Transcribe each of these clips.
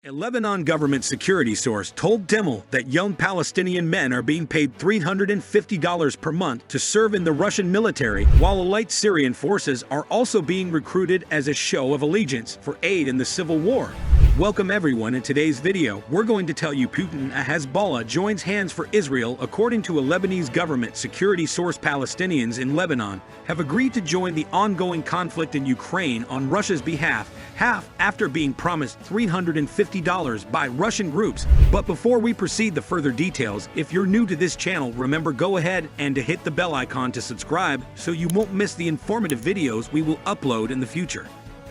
A Lebanon government security source told Demel that young Palestinian men are being paid $350 per month to serve in the Russian military, while elite Syrian forces are also being recruited as a show of allegiance for aid in the civil war. Welcome everyone. In today's video, we're going to tell you Putin Hezbollah joins hands for Israel. According to a Lebanese government security source, Palestinians in Lebanon have agreed to join the ongoing conflict in Ukraine on Russia's behalf, after being promised $350 by Russian groups. But before we proceed to further details, if you're new to this channel, remember go ahead and to hit the bell icon to subscribe so you won't miss the informative videos we will upload in the future.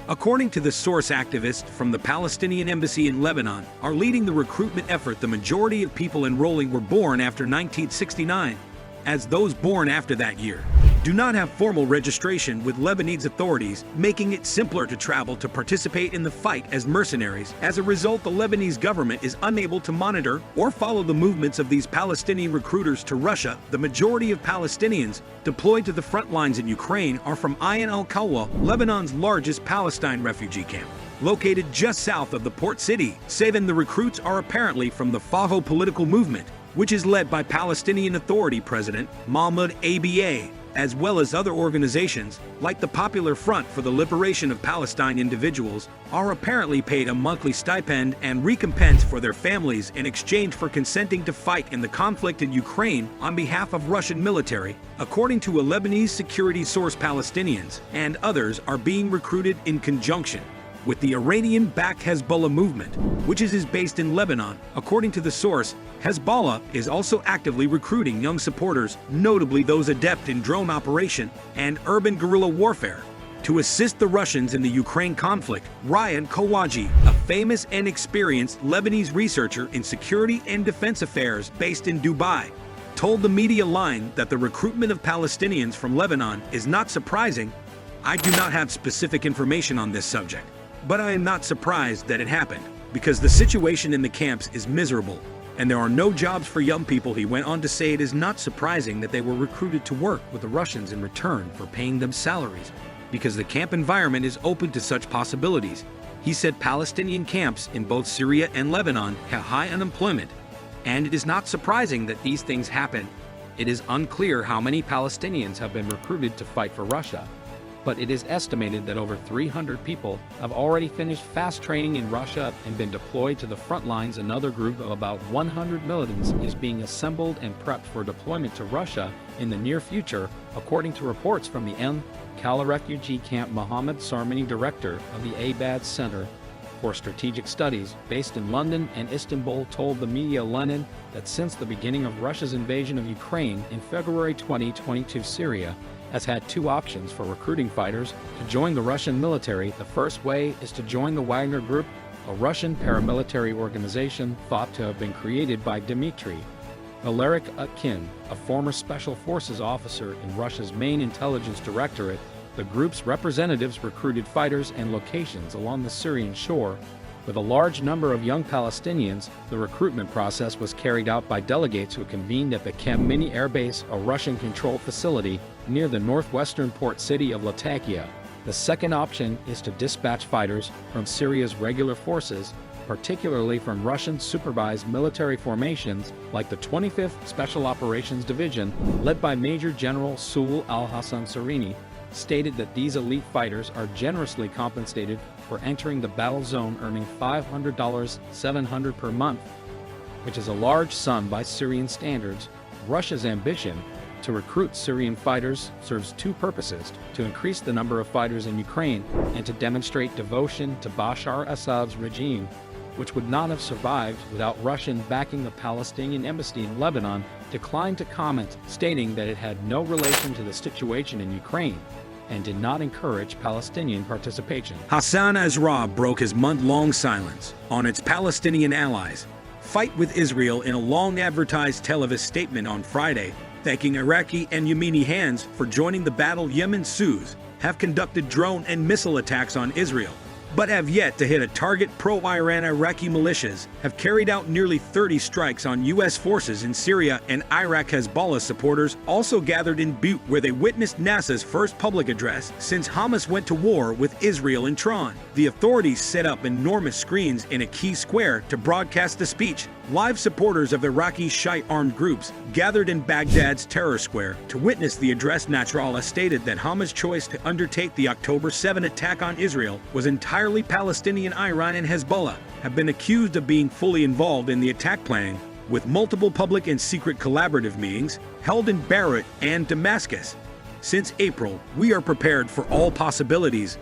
According to the source, activists from the Palestinian embassy in Lebanon are leading the recruitment effort. The majority of people enrolling were born after 1969, as those born after that year do not have formal registration with Lebanese authorities, making it simpler to travel to participate in the fight as mercenaries. As a result, the Lebanese government is unable to monitor or follow the movements of these Palestinian recruiters to Russia. The majority of Palestinians deployed to the front lines in Ukraine are from Ain al-Qalwa, Lebanon's largest Palestine refugee camp, located just south of the port city. The recruits are apparently from the Geopolitical movement, which is led by Palestinian Authority President Mahmoud Abbas, as well as other organizations like the Popular Front for the Liberation of Palestine. Individuals are apparently paid a monthly stipend and recompense for their families in exchange for consenting to fight in the conflict in Ukraine on behalf of Russian military. According to a Lebanese security source, Palestinians and others are being recruited in conjunction with the Iranian-backed Hezbollah movement, which is based in Lebanon. According to the source, Hezbollah is also actively recruiting young supporters, notably those adept in drone operation and urban guerrilla warfare, to assist the Russians in the Ukraine conflict. Ryan Kawaji, a famous and experienced Lebanese researcher in security and defense affairs based in Dubai, told the media line that the recruitment of Palestinians from Lebanon is not surprising. "I do not have specific information on this subject, but I am not surprised that it happened, because the situation in the camps is miserable, and there are no jobs for young people." He went on to say it is not surprising that they were recruited to work with the Russians in return for paying them salaries, because the camp environment is open to such possibilities. He said Palestinian camps in both Syria and Lebanon have high unemployment, and it is not surprising that these things happen. It is unclear how many Palestinians have been recruited to fight for Russia, but it is estimated that over 300 people have already finished fast training in Russia and been deployed to the front lines. Another group of about 100 militants is being assembled and prepped for deployment to Russia in the near future, according to reports from the al-Qalwa refugee camp. Mohammed Sarmani, director of the Abad Center for Strategic Studies, based in London and Istanbul, told the media Lenin that since the beginning of Russia's invasion of Ukraine in February 2022, Syria has had two options for recruiting fighters to join the Russian military. The first way is to join the Wagner Group, a Russian paramilitary organization thought to have been created by Dmitry Valeriuk, a former special forces officer in Russia's main intelligence directorate. The group's representatives recruited fighters and locations along the Syrian shore. With a large number of young Palestinians, the recruitment process was carried out by delegates who convened at the Kem Mini Air Base, a Russian-controlled facility near the northwestern port city of Latakia. The second option is to dispatch fighters from Syria's regular forces, particularly from Russian-supervised military formations like the 25th Special Operations Division, led by Major General Su'ul al-Hassan Sarini, stated that these elite fighters are generously compensated for entering the battle zone, earning $500 $700 per month, which is a large sum by Syrian standards. Russia's ambition to recruit Syrian fighters serves two purposes: to increase the number of fighters in Ukraine and to demonstrate devotion to Bashar al-Assad's regime, which would not have survived without Russian backing. The Palestinian embassy in Lebanon declined to comment, stating that it had no relation to the situation in Ukraine and did not encourage Palestinian participation. Hassan Nasrallah broke his month-long silence on its Palestinian allies' fight with Israel in a long-advertised Tel Aviv statement on Friday, thanking Iraqi and Yemeni hands for joining the battle. Yemen's Houthis have conducted drone and missile attacks on Israel, but have yet to hit a target. Pro-Iran Iraqi militias have carried out nearly 30 strikes on U.S. forces in Syria and Iraq. Hezbollah supporters also gathered in Butte, where they witnessed NASA's first public address since Hamas went to war with Israel in Tehran. The authorities set up enormous screens in a key square to broadcast the speech. Live supporters of Iraqi Shiite armed groups gathered in Baghdad's Terror Square to witness the address. Nasrallah stated that Hamas' choice to undertake the October 7 attack on Israel was entirely Palestinian. Iran and Hezbollah have been accused of being fully involved in the attack planning, with multiple public and secret collaborative meetings held in Beirut and Damascus. Since April, we are prepared for all possibilities,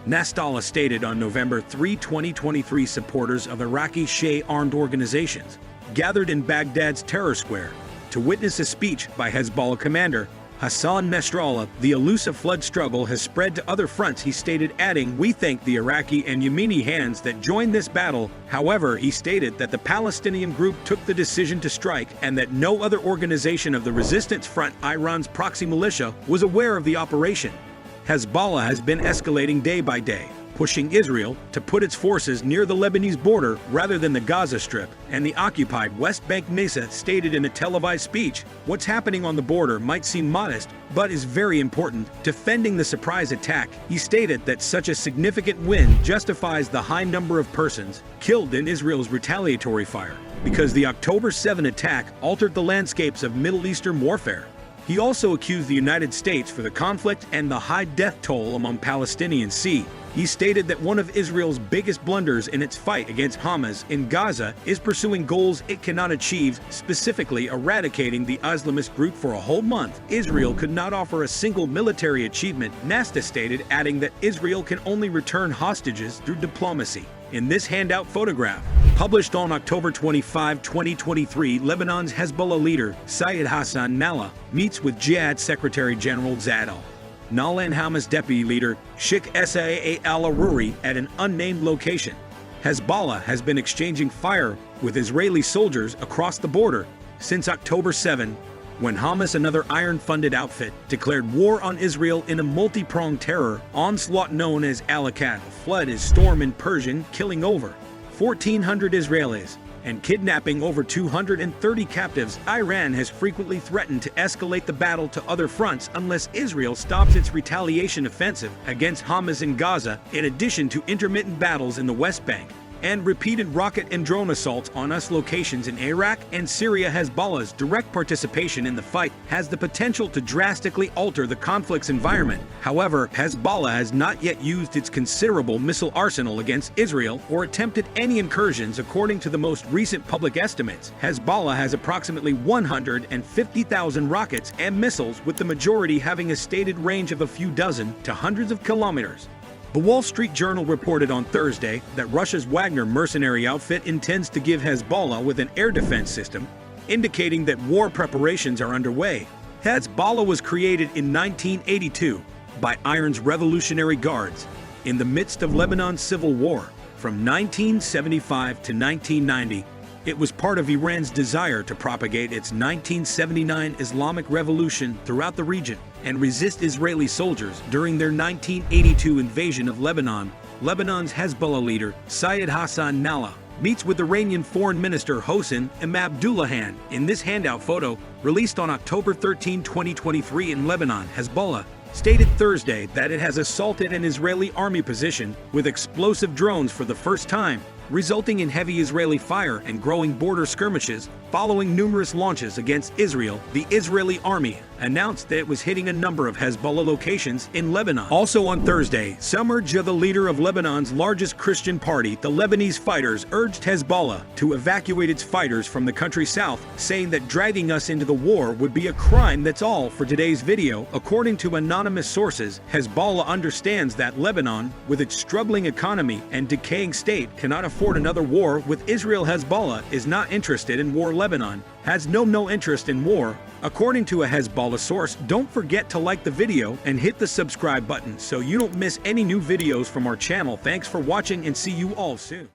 Nasrallah stated on November 3, 2023. Supporters of Iraqi Shiite armed organizations gathered in Baghdad's Terror Square to witness a speech by Hezbollah commander Hassan Nasrallah. The elusive flood struggle has spread to other fronts, he stated, adding, "We thank the Iraqi and Yemeni hands that joined this battle." However, he stated that the Palestinian group took the decision to strike and that no other organization of the resistance front, Iran's proxy militia, was aware of the operation. Hezbollah has been escalating day by day, pushing Israel to put its forces near the Lebanese border rather than the Gaza Strip and the occupied West Bank. Mesa stated in a televised speech, "What's happening on the border might seem modest, but is very important. Defending the surprise attack." He stated that such a significant win justifies the high number of persons killed in Israel's retaliatory fire, because the October 7 attack altered the landscapes of Middle Eastern warfare. He also accused the United States for the conflict and the high death toll among Palestinians. He stated that one of Israel's biggest blunders in its fight against Hamas in Gaza is pursuing goals it cannot achieve, specifically eradicating the Islamist group. For a whole month, Israel could not offer a single military achievement, NASA stated, adding that Israel can only return hostages through diplomacy. In this handout photograph, published on October 25, 2023, Lebanon's Hezbollah leader, Syed Hassan Nasrallah, meets with Jihad Secretary General Zaid al-Nasrallah and Hamas deputy leader, Sheikh Saad al-Aruri, at an unnamed location. Hezbollah has been exchanging fire with Israeli soldiers across the border since October 7, when Hamas, another iron-funded outfit, declared war on Israel in a multi-pronged terror onslaught known as Al-Aqsa. Flood is storm in Persian, killing over 1,400 Israelis and kidnapping over 230 captives. Iran has frequently threatened to escalate the battle to other fronts unless Israel stops its retaliation offensive against Hamas in Gaza, in addition to intermittent battles in the West Bank and repeated rocket and drone assaults on US locations in Iraq and Syria. Hezbollah's direct participation in the fight has the potential to drastically alter the conflict's environment. However, Hezbollah has not yet used its considerable missile arsenal against Israel or attempted any incursions. According to the most recent public estimates, Hezbollah has approximately 150,000 rockets and missiles, with the majority having a stated range of a few dozen to hundreds of kilometers. The Wall Street Journal reported on Thursday that Russia's Wagner mercenary outfit intends to give Hezbollah with an air defense system, indicating that war preparations are underway. Hezbollah was created in 1982 by Iran's Revolutionary Guards in the midst of Lebanon's civil war. From 1975 to 1990, it was part of Iran's desire to propagate its 1979 Islamic Revolution throughout the region and resist Israeli soldiers during their 1982 invasion of Lebanon. Lebanon's Hezbollah leader, Syed Hassan Nasrallah, meets with Iranian Foreign Minister Hossein Abdullahian. In this handout photo, released on October 13, 2023 in Lebanon, Hezbollah stated Thursday that it has assaulted an Israeli army position with explosive drones for the first time, resulting in heavy Israeli fire and growing border skirmishes. Following numerous launches against Israel, the Israeli army announced that it was hitting a number of Hezbollah locations in Lebanon. Also on Thursday, Samir Jah, the leader of Lebanon's largest Christian party, the Lebanese Fighters, urged Hezbollah to evacuate its fighters from the country's south, saying that dragging us into the war would be a crime. That's all for today's video. According to anonymous sources, Hezbollah understands that Lebanon, with its struggling economy and decaying state, cannot afford another war with Israel. Hezbollah is not interested in war. Lebanon has no interest in war, according to a Hezbollah source. Don't forget to like the video and hit the subscribe button so you don't miss any new videos from our channel. Thanks for watching and see you all soon.